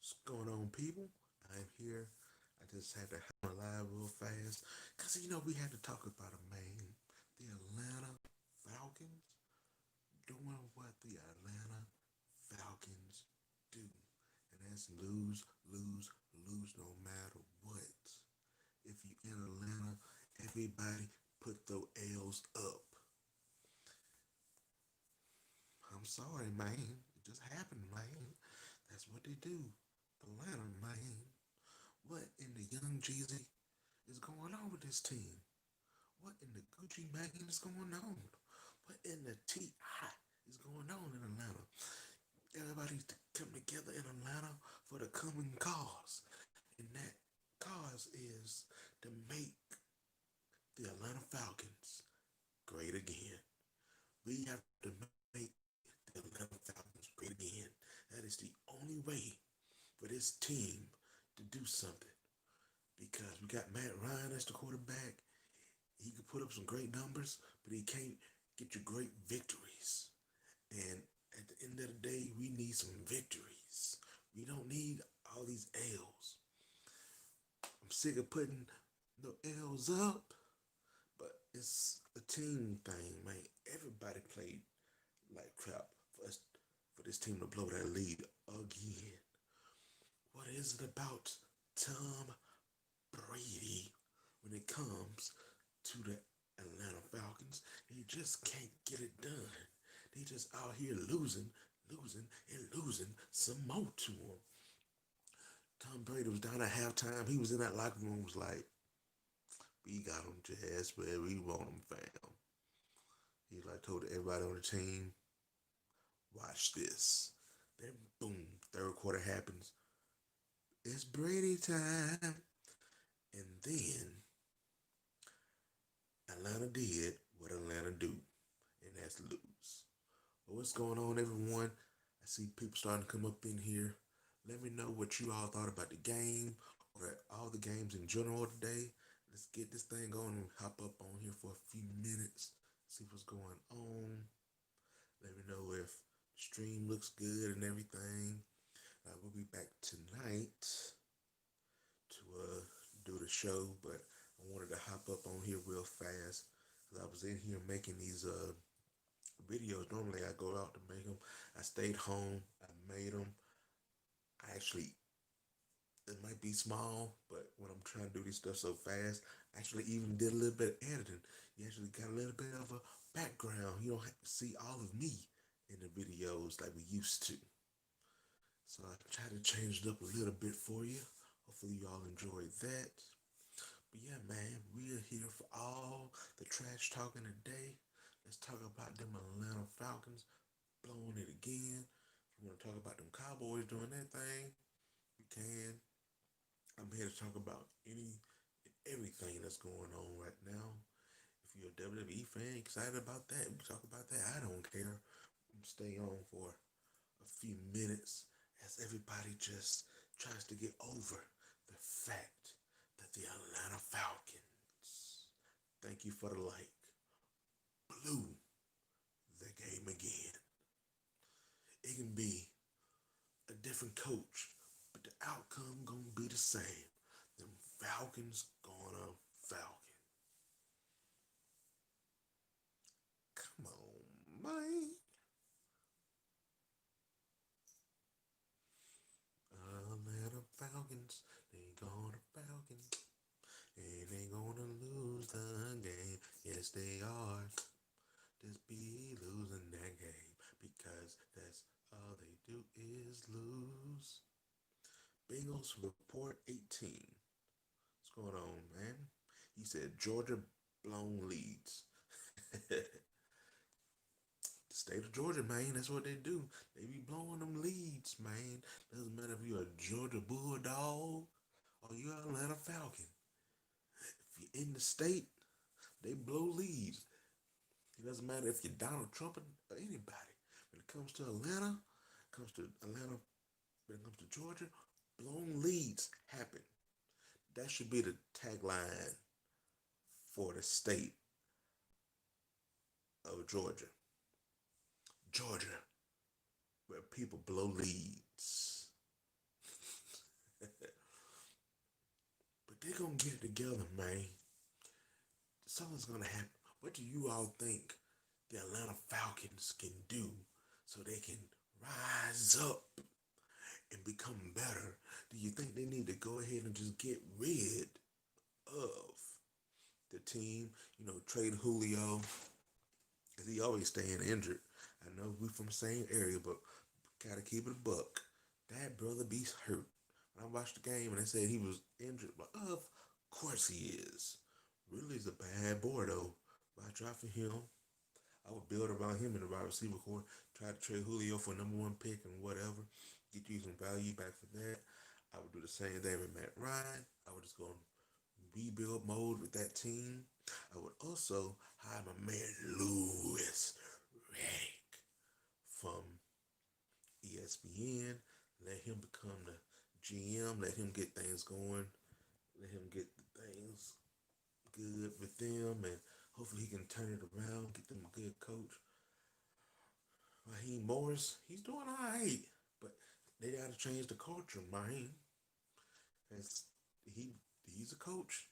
What's going on, people? I'm here. I just had to have a live real fast because we had to talk about a man, the Atlanta Falcons, doing what the Atlanta Falcons do, and that's lose, lose, lose no matter what. If you in Atlanta, everybody put those L's up. I'm sorry, man. It just happened, man. That's what they do. Atlanta, man. What in the Young Jeezy is going on with this team? What in the Gucci Mane is going on? What in the T.I. is going on in Atlanta? Everybody's to come together in Atlanta for the common cause. And that cause is to make the Atlanta Falcons great again. We have to make the Atlanta Falcons great again. That is the only way for this team to do something. Because we got Matt Ryan as the quarterback. He can put up some great numbers, but he can't get you great victories. And at the end of the day, we need some victories. We don't need all these L's. I'm sick of putting the L's up, but it's a team thing, man. Everybody played like crap for us, for this team to blow that lead again. What is it about Tom Brady when it comes to the Atlanta Falcons? They just can't get it done. They just out here losing, losing, and losing some more to them. Tom Brady was down at halftime. He was in that locker room, was like, we got him just where we want him, fam. He like told everybody on the team, watch this. Then boom, third quarter happens. It's Brady time. And then Atlanta did what Atlanta do, and that's lose. Well, what's going on, everyone? I see people starting to come up in here. Let me know what you all thought about the game or all the games in general today. Let's get this thing going and hop up on here for a few minutes, see what's going on. Let me know if the stream looks good and everything. We'll be back tonight to do the show, but I wanted to hop up on here real fast because I was in here making these videos. Normally I go out to make them. I stayed home. I made them. I actually, it might be small, but when I'm trying to do this stuff so fast, I actually even did a little bit of editing. You actually got a little bit of a background. You don't have to see all of me in the videos like we used to. So I try to change it up a little bit for you. Hopefully you all enjoyed that. But yeah, man, we are here for all the trash talking today. Let's talk about them Atlanta Falcons blowing it again. If you want to talk about them Cowboys doing their thing, we can. I'm here to talk about any and everything that's going on right now. If you're a WWE fan, excited about that, we talk about that. I don't care. I'm stay on for a few minutes as everybody just tries to get over the fact that the Atlanta Falcons, thank you for the like, blew the game again. It can be a different coach, but the outcome gonna be the same. Them Falcons gonna Falcon. Come on, man. Atlanta Falcons, they gonna Falcon. And they gonna lose the game. Yes, they are. Just be losing that game because that's all they do is lose. Bengals report 18. What's going on, man? He said Georgia blown leads. The state of Georgia, man, that's what they do. They be blowing them leads, man. Doesn't matter if you're a Georgia Bulldog or you're an Atlanta Falcon. If you're in the state, they blow leads. It doesn't matter if you're Donald Trump or anybody. When it comes to Atlanta, when it comes to Georgia, blown leads happen. That should be the tagline for the state of Georgia. Georgia, where people blow leads. they're gonna get it together, man. Something's gonna happen. What do you all think the Atlanta Falcons can do so they can rise up and become better? Do you think they need to go ahead and just get rid of the team? Trade Julio, because he always staying injured. I know we from the same area, but gotta keep it a buck. That brother be hurt. When I watched the game and they said he was injured, but of course he is. Really is a bad boy though. But I try for him. I would build around him in the wide receiver core. Try to trade Julio for #1 pick and whatever. Get you some value back for that. I would do the same thing with Matt Ryan. I would just go in rebuild mode with that team. I would also hire my man Louis Riddick from ESPN. Let him become the GM. Let him get things going. Let him get the things good with them, and hopefully he can turn it around. Get them a good coach. Raheem Morris, he's doing all right, but they got to change the culture, man. As he he's a coach.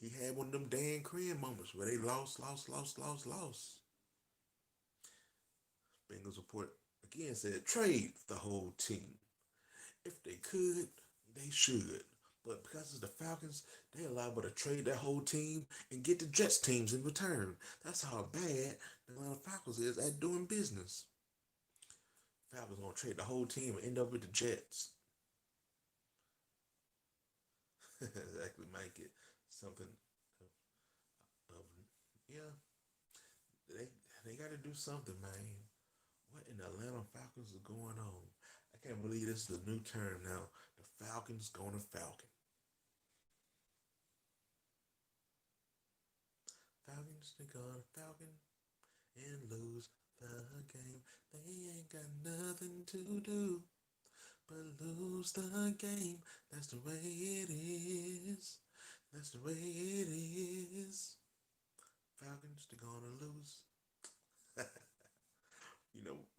He had one of them Dan Quinn moments where they lost. Bengals report again said trade the whole team. If they could, they should. But because it's the Falcons, they liable to trade that whole team and get the Jets teams in return. That's how bad the Atlanta Falcons is at doing business. Falcons gonna trade the whole team and end up with the Jets. Exactly, might get something. Yeah, they they got to do something, man. What in the Atlanta Falcons is going on? I can't believe this is a new term now. The Falcons going to Falcon. Falcons, they gonna Falcon and lose the game. They ain't got nothing to do but lose the game. That's the way it is. That's the way it is. Falcons, they're gonna lose.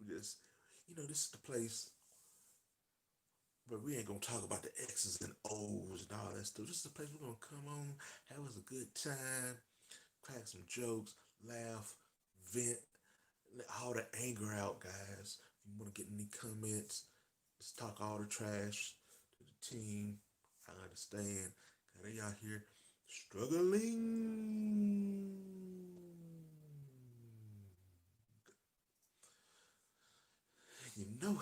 Just this is the place but we ain't gonna talk about the X's and O's and all that stuff. This is the place we're gonna come on, have us a good time, crack some jokes, laugh, vent, let all the anger out, guys. If you wanna get any comments, just talk all the trash to the team. I understand. Cause they out here struggling.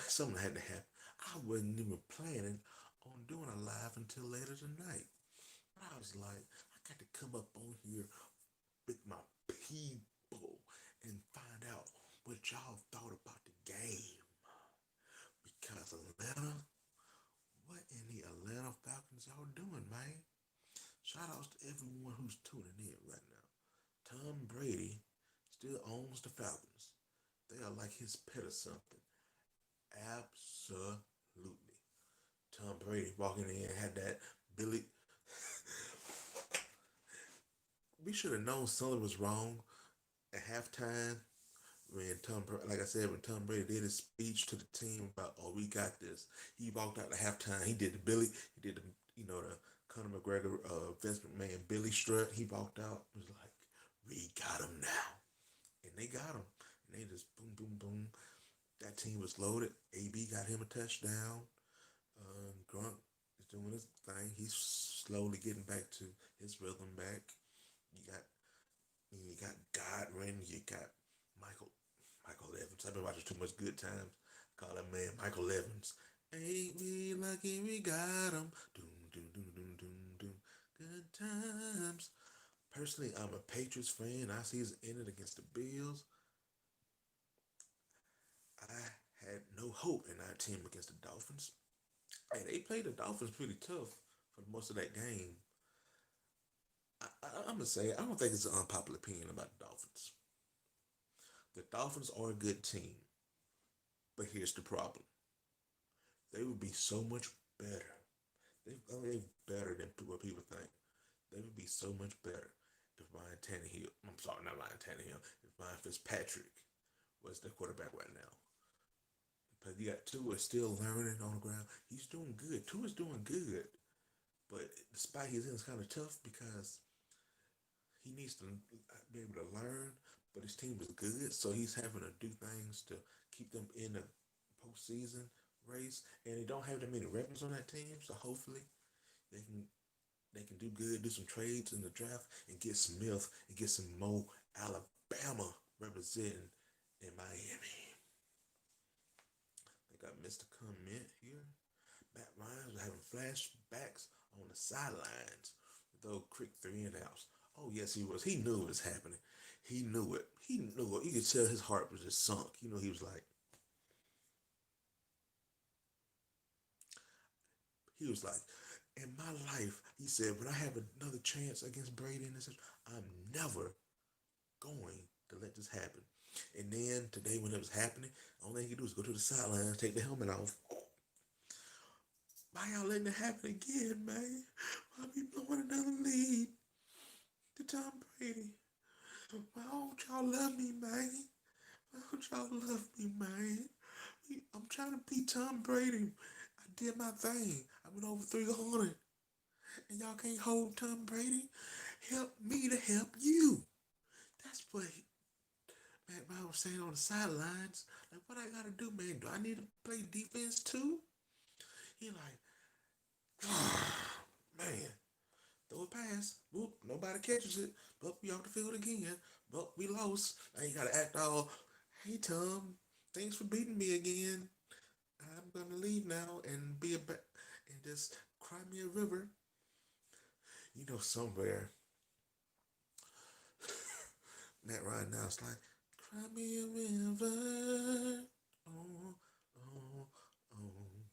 Something had to happen. I wasn't even planning on doing a live until later tonight. But I was like, I got to come up on here with my people and find out what y'all thought about the game. Because Atlanta, what in the Atlanta Falcons y'all doing, man? Shout outs to everyone who's tuning in right now. Tom Brady still owns the Falcons. They are like his pet or something. Absolutely. Tom Brady walking in had that Billy. We should have known something was wrong at halftime when like I said, when Tom Brady did his speech to the team about, oh, we got this. He walked out at halftime. He did the Billy. He did the Conor McGregor, Vince McMahon, Billy strut. He walked out. It was like, we got him now, and they got him. And they just boom, boom, boom. That team was loaded. AB got him a touchdown. Grunt is doing his thing. He's slowly getting back to his rhythm back. You got you got Godwin. You got Michael Michael Evans. I've been watching too much Good Times. Call that man Michael Evans. Ain't we lucky we got him? Doom doom doom doom doom doom. Good times. Personally, I'm a Patriots fan. I see it's ended against the Bills. I had no hope in our team against the Dolphins. Hey, they played the Dolphins pretty tough for most of that game. I'm gonna say I don't think it's an unpopular opinion about the Dolphins. The Dolphins are a good team, but here's the problem: they would be so much better. They're better than what people think. They would be so much better if Ryan Tannehill. I'm sorry, not Ryan Tannehill. If Ryan Fitzpatrick was the quarterback right now. But you got Tua still learning on the ground. He's doing good. Tua's doing good. But despite his it's kind of tough because he needs to be able to learn. But his team is good, so he's having to do things to keep them in the postseason race. And they don't have that many records on that team, so hopefully they can they can do good, do some trades in the draft, and get Smith and get some more Alabama representing in Miami. I think I missed a comment here. Matt Ryan was having flashbacks on the sidelines with those quick 3 and outs. Oh yes, he was. He knew it was happening. He knew it. He knew it. You could tell his heart was just sunk. You know, he was like, he was like, in my life, he said, when I have another chance against Brady in this, I'm never going to let this happen. And then today, when it was happening, the only thing he could do is go to the sidelines, take the helmet off. Why y'all letting it happen again, man? Why we blowing another lead to Tom Brady? Why don't y'all love me, man? Why don't y'all love me, man? I'm trying to beat Tom Brady. I did my thing. I went over 300. And y'all can't hold Tom Brady? Help me to help you. That's what Matt Ryan was saying on the sidelines. Like, what I gotta do, man? Do I need to play defense too? He like, man, throw a pass. Whoop, nobody catches it. But we off the field again. But we lost. Now you gotta act all, hey Tom, thanks for beating me again. I'm gonna leave now and be and just cry me a river. You know, somewhere Matt Ryan now is like, cry me a river. Oh, oh, oh.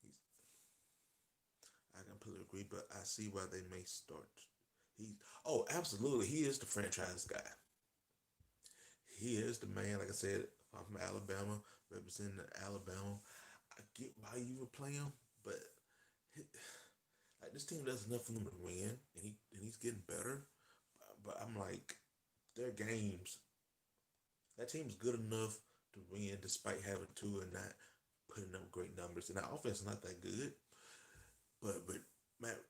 He's, I completely agree, but I see why they may start. He, oh, absolutely, he is the franchise guy. He is the man. Like I said, I'm from Alabama, representing Alabama. I get why you would play him, but he, like this team does enough for him to win, and he's getting better. But I'm like, their games, that team's good enough to win despite having two and not putting up great numbers. And that offense is not that good. But Matt,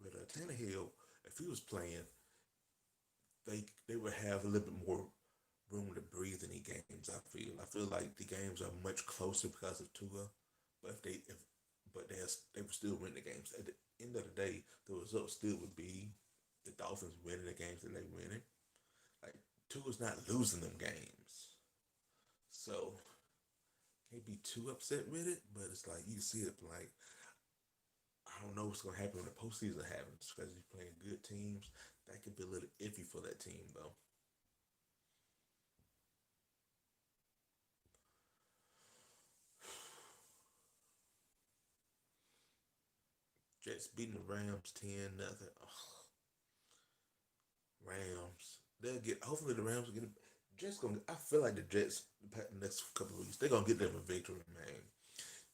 with Tannehill, if he was playing, they would have a little bit more room to breathe in the games. I feel like the games are much closer because of Tua. But they would still win the games. At the end of the day, the result still would be the Dolphins winning the games that they winning. Like Tua's not losing them games, so can't be too upset with it. But it's like you see it like I don't know what's gonna happen when the postseason happens because you're playing good teams. That could be a little iffy for that team though. Jets beating the Rams 10-0. Rams. They'll get. Hopefully the Rams will get. Jets gonna. I feel like the Jets the next couple of weeks they're gonna get them a victory, man.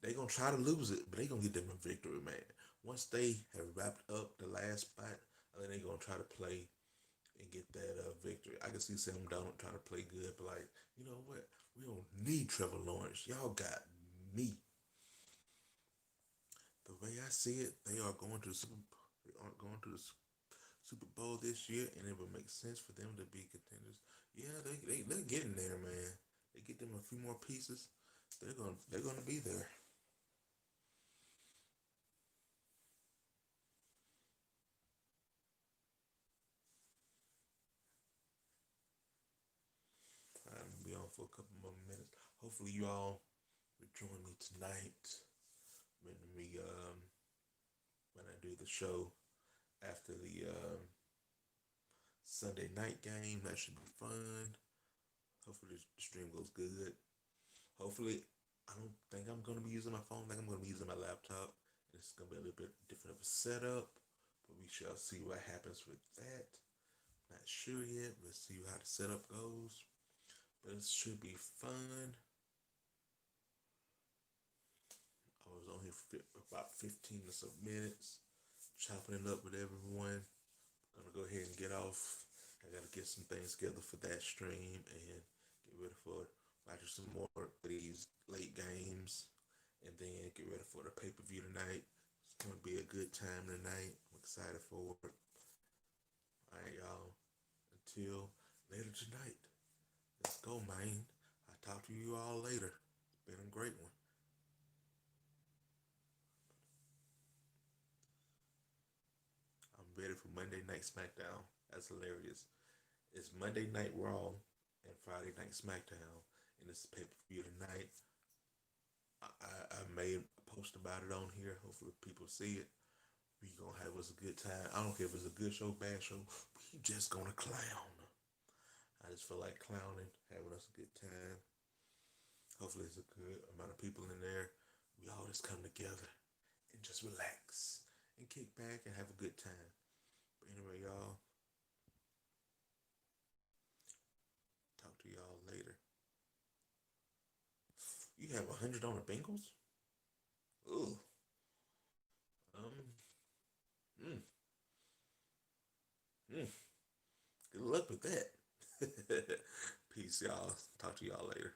They gonna try to lose it, but they gonna get them a victory, man. Once they have wrapped up the last spot, I think they gonna try to play and get that victory. I can see Sam Donald trying to play good, but like, you know what? We don't need Trevor Lawrence. Y'all got me. The way I see it, they are going to the Super. They aren't going to the Super Bowl this year, and it would make sense for them to be contenders. Yeah, they're getting there, man. They get them a few more pieces. They're gonna be there. I'm gonna be on for a couple more minutes. Hopefully, you all will join me tonight when when I do the show after the Sunday night game. That should be fun. Hopefully, the stream goes good. Hopefully, I don't think I'm gonna be using my phone. I think I'm gonna be using my laptop. It's gonna be a little bit different of a setup, but we shall see what happens with that. Not sure yet. We'll see how the setup goes, but it should be fun. I was on here for about 15 or so minutes, chopping it up with everyone. Gonna go ahead and get off. I gotta get some things together for that stream and get ready for watching some more of these late games, and then get ready for the pay-per-view tonight. It's gonna be a good time tonight. I'm excited for it. All right, y'all. Until later tonight. Let's go, man. I'll talk to you all later. It's been a great one. I'm ready for Monday Night SmackDown. That's hilarious. It's Monday Night Raw and Friday Night SmackDown, and it's pay per view tonight. I made a post about it on here. Hopefully, people see it. We gonna have us a good time. I don't care if it's a good show, bad show. We just gonna clown. I just feel like clowning, having us a good time. Hopefully, it's a good amount of people in there. We all just come together and just relax and kick back and have a good time. But anyway, y'all, talk to y'all later. You have 100 on the Bengals? Ooh. Um. Mm, mm. Good luck with that. Peace, y'all. Talk to y'all later.